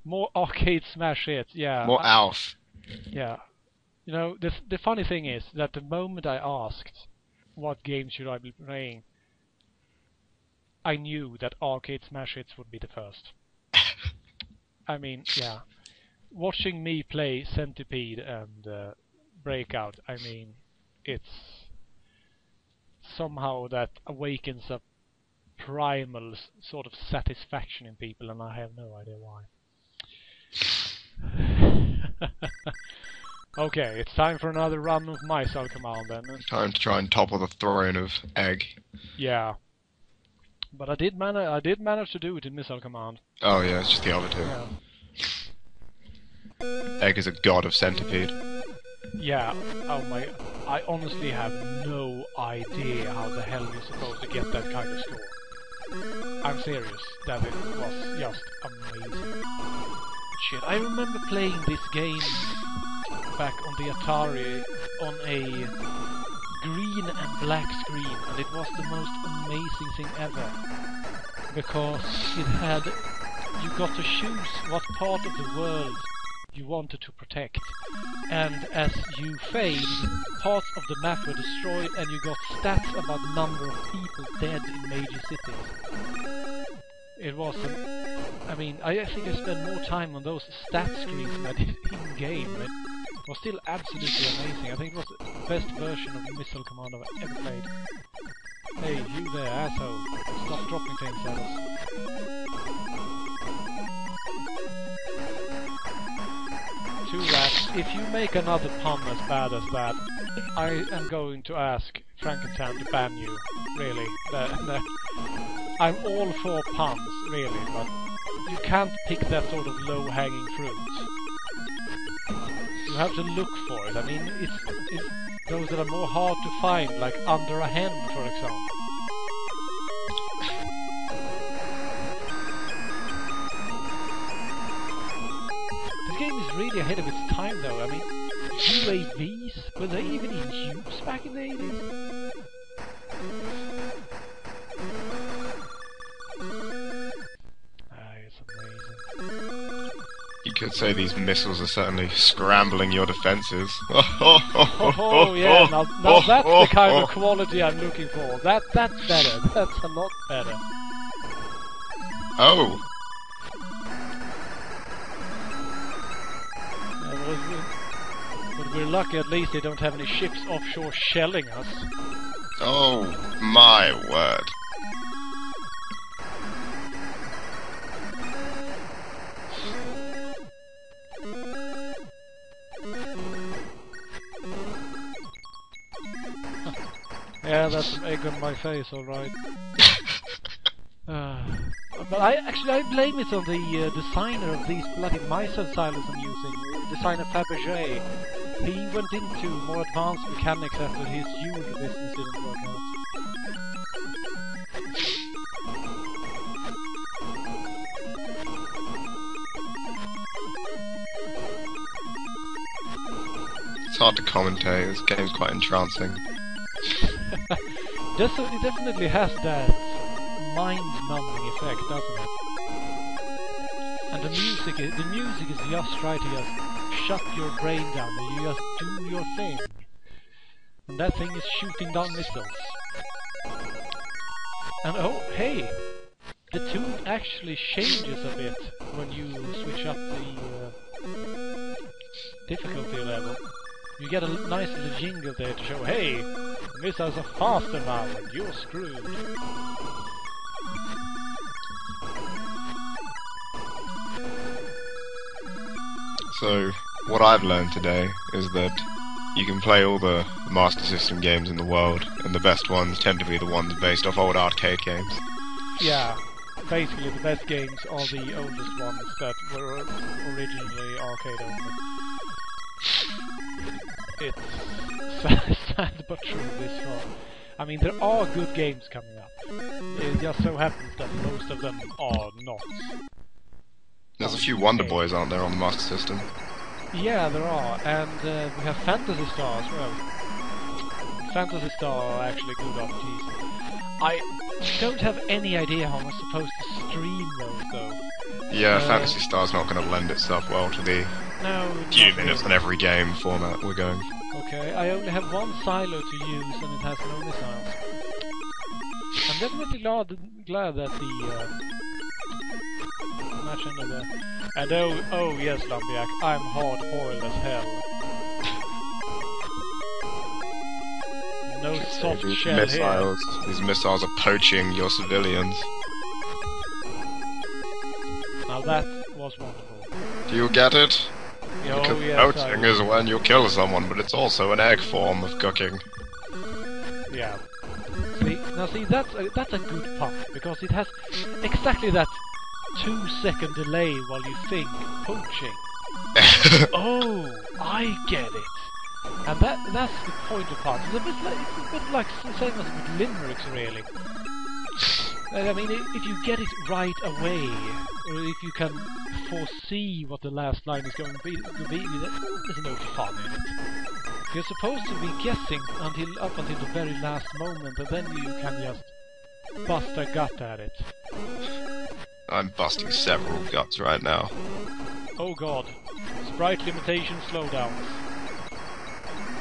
More arcade smash hits, yeah. More Alf. Yeah. You know, the funny thing is that the moment I asked what game should I be playing, I knew that arcade smash hits would be the first. I mean, yeah. Watching me play Centipede and Breakout, I mean, it's somehow that awakens a primal sort of satisfaction in people, and I have no idea why. Okay, it's time for another run of Missile Command then. Time to try and topple the throne of Egg. Yeah. But I did manage to do it in Missile Command. Oh yeah, it's just the other two. Yeah. Egg is a god of Centipede. Yeah, oh my... I honestly have no idea how the hell you're supposed to get that kind of score. I'm serious, that it was just amazing. Shit, I remember playing this game back on the Atari on a green and black screen, and it was the most amazing thing ever. Because it had... you got to choose what part of the world you wanted to protect, and as you failed, parts of the map were destroyed and you got stats about the number of people dead in major cities. It was I mean, I think I spent more time on those stat screens than I did in-game. It was still absolutely amazing. I think it was the best version of Missile Command I've ever played. Hey, you there, asshole. Stop dropping things at us. Two rats. If you make another pun as bad as that, I am going to ask Frankenstein to ban you. Really. I'm all for puns, really, but you can't pick that sort of low-hanging fruit. You have to look for it. I mean, it's those that are more hard to find, like under a hen, for example. This game is really ahead of its time, though. I mean, UAVs, were they even in use back in the 80s? It's amazing. You could say these missiles are certainly scrambling your defences. Oh yeah, now that's the kind of quality I'm looking for. That's better. That's a lot better. Oh! But we're lucky at least they don't have any ships offshore shelling us. Oh my word. Yeah, that's an egg on my face, alright. But I blame it on the designer of these bloody missile silos I'm using, designer Fabergé. He went into more advanced mechanics after his June business didn't work out. It's hard to commentate, this game's quite entrancing. It definitely has that mind-numbing effect, doesn't it? And the music is just right to just shut your brain down and you just do your thing. And that thing is shooting down missiles. And oh, hey! The tune actually changes a bit when you switch up the difficulty level. You get a nice little jingle there to show, hey, the missiles are faster now and you're screwed. So, what I've learned today is that you can play all the Master System games in the world, and the best ones tend to be the ones based off old arcade games. Yeah, basically the best games are the oldest ones that were originally arcade only. It's sad but true this far. I mean, there are good games coming up. It just so happens that most of them are not. There's a few Wonder Boys, aren't there, on the Master System? Yeah, there are, and we have Phantasy Star as well. Phantasy Star are actually good RPGs. I don't have any idea how I'm supposed to stream those, though. Yeah, Phantasy Star's not going to lend itself well to the few minutes on every game format we're going. Okay, I only have one silo to use and it has no missiles. I'm definitely glad that the match ended there. And oh yes, Lumbiac, I'm hard-boiled as hell. No soft shell here. These missiles are poaching your civilians. Now that was wonderful. Do you get it? Oh, yes, poaching is when you kill someone, but it's also an egg form of cooking. Yeah. See, that's a good part, because it has exactly that 2-second delay while you think poaching. Oh, I get it. And that's the point of part. It's a bit like the same as with limericks, really. I mean, if you get it right away, or if you can foresee what the last line is going to be, there's no fun in it. You're supposed to be guessing up until the very last moment, and then you can just bust a gut at it. I'm busting several guts right now. Oh god. Sprite limitation slowdowns.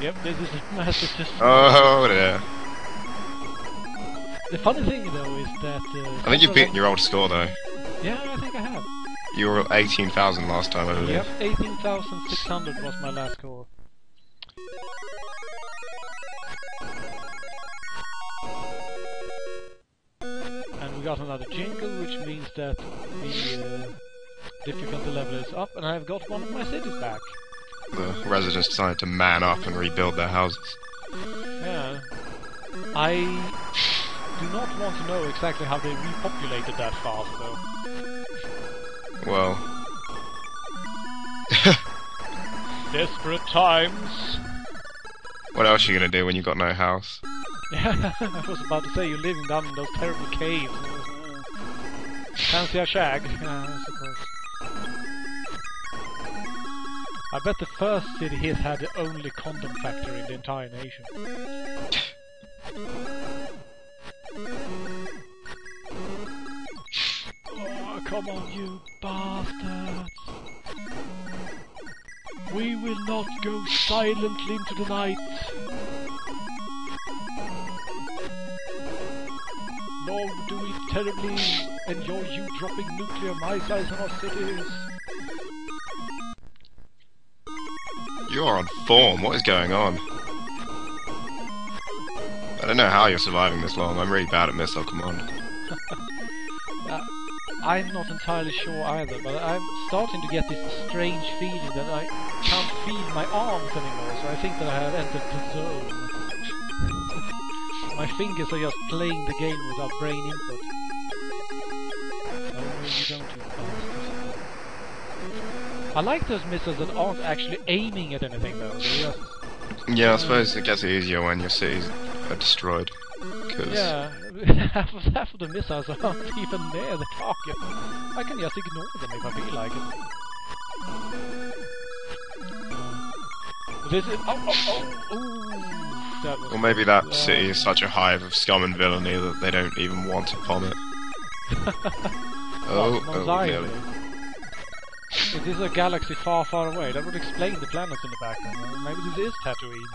Yep, this is a massive system. Oh dear. The funny thing, though, is that... I think you've beaten your old score, though. Yeah, I think I have. You were 18,000 last time, I believe. Yep, 18,600 was my last score. And we got another jingle, which means that the difficulty level is up, and I've got one of my cities back. The residents decided to man up and rebuild their houses. Yeah. I do not want to know exactly how they repopulated that fast, though. Well... Desperate times! What else are you gonna do when you've got no house? Yeah, I was about to say, you're living down in those terrible caves. Fancy a shag, I suppose. I bet the first city here had the only condom factory in the entire nation. Oh, come on, you bastards! We will not go silently into the night. Nor do we terribly enjoy you dropping nuclear missiles on our cities. You're on form, what is going on? I don't know how you're surviving this long, I'm really bad at missile command. I'm not entirely sure either, but I'm starting to get this strange feeling that I can't feel my arms anymore, so I think that I have entered the zone. My fingers are just playing the game without brain input. Oh, you don't do that. I like those missiles that aren't actually aiming at anything, though. They're just... Yeah, I suppose it gets easier when your cities are destroyed. Cause... Yeah, half of the missiles aren't even near the target. I can just ignore them if I feel like it. This is... That was or maybe that city is such a hive of scum and villainy that they don't even want to bomb it. Oh, nearly. It is a galaxy far, far away. That would explain the planets in the background. Maybe this is Tatooine.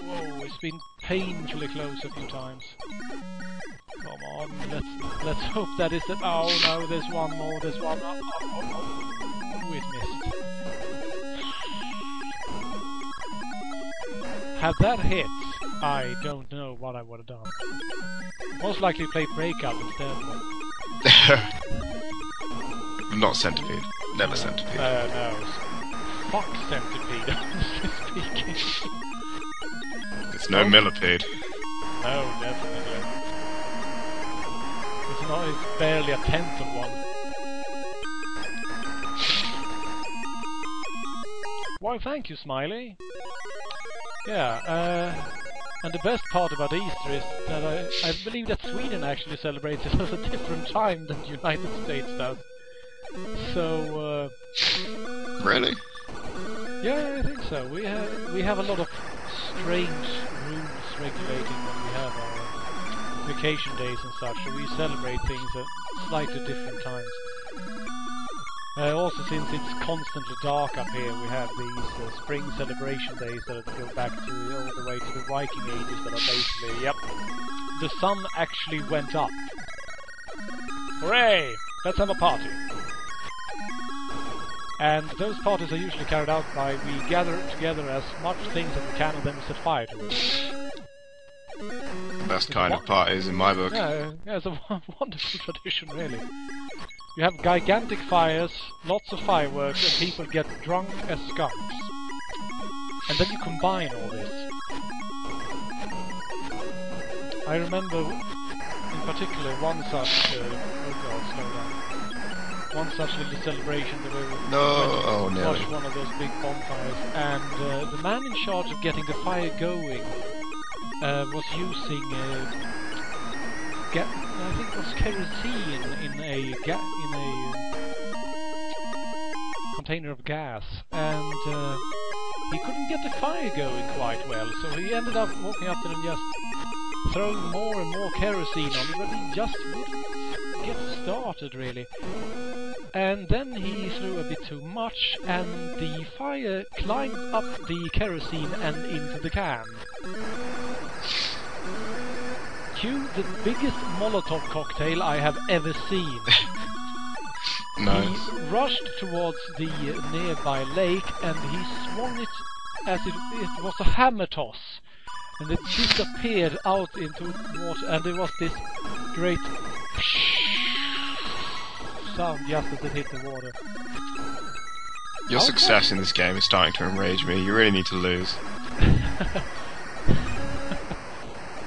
Whoa, it's been painfully close a few times. Come on, let's hope that is the... Oh no, there's one more, there's one... Oh, it missed. Had that hit, I don't know what I would have done. Most likely play Breakout instead. Not Centipede. Never Centipede. No. Fuck Centipede, honestly speaking. It's no millipede. No, definitely. It's barely a tenth of one. Why, thank you, Smiley. Yeah, and the best part about Easter is that I believe that Sweden actually celebrates it at a different time than the United States does. So, Really? Yeah, I think so. We have a lot of strange rules regulating when we have our vacation days and such, so we celebrate things at slightly different times. Also, since it's constantly dark up here, we have these spring celebration days that go back to all the way to the Viking ages that are basically, yep, the sun actually went up. Hooray! Let's have a party. And those parties are usually carried out by we gather together as much things as we can and then we set fire to it. Best kind of parties in my book. Yeah, it's a wonderful tradition, really. You have gigantic fires, lots of fireworks, and people get drunk as skunks. And then you combine all this. I remember, in particular, one such... oh god, slow down. One such little celebration that we watched one of those big bonfires, and the man in charge of getting the fire going was using I think it was kerosene in a container of gas, and he couldn't get the fire going quite well, so he ended up walking up there and just throwing more and more kerosene on it, but he just wouldn't get started really. And then he threw a bit too much, and the fire climbed up the kerosene and into the can. Cue the biggest Molotov cocktail I have ever seen. Nice. He rushed towards the nearby lake, and he swung it as it was a hammer toss. And it disappeared out into water, and there was this great sound just as it hit the water. Your success in this game is starting to enrage me. You really need to lose.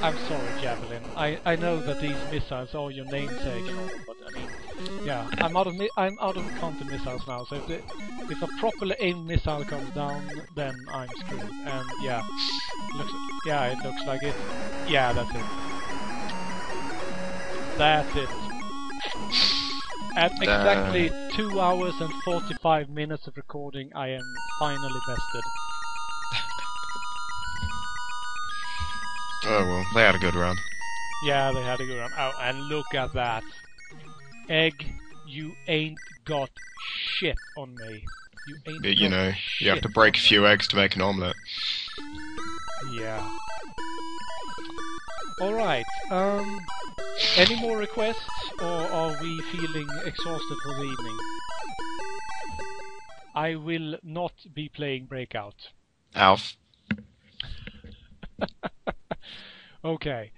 I'm sorry, Javelin. I know that these missiles are your namesake, but I mean, yeah, I'm out of counter missiles now. So if a properly aimed missile comes down, then I'm screwed. And yeah, it looks like it. Yeah, that's it. That's it. At exactly 2 hours and 45 minutes of recording, I am finally bested. Oh well, they had a good run. Yeah, they had a good run. Oh, and look at that. Egg, you ain't got shit on me. You ain't You know, you have to break a few eggs to make an omelette. Yeah. Alright, any more requests, or are we feeling exhausted for the evening? I will not be playing Breakout. Alf. Okay.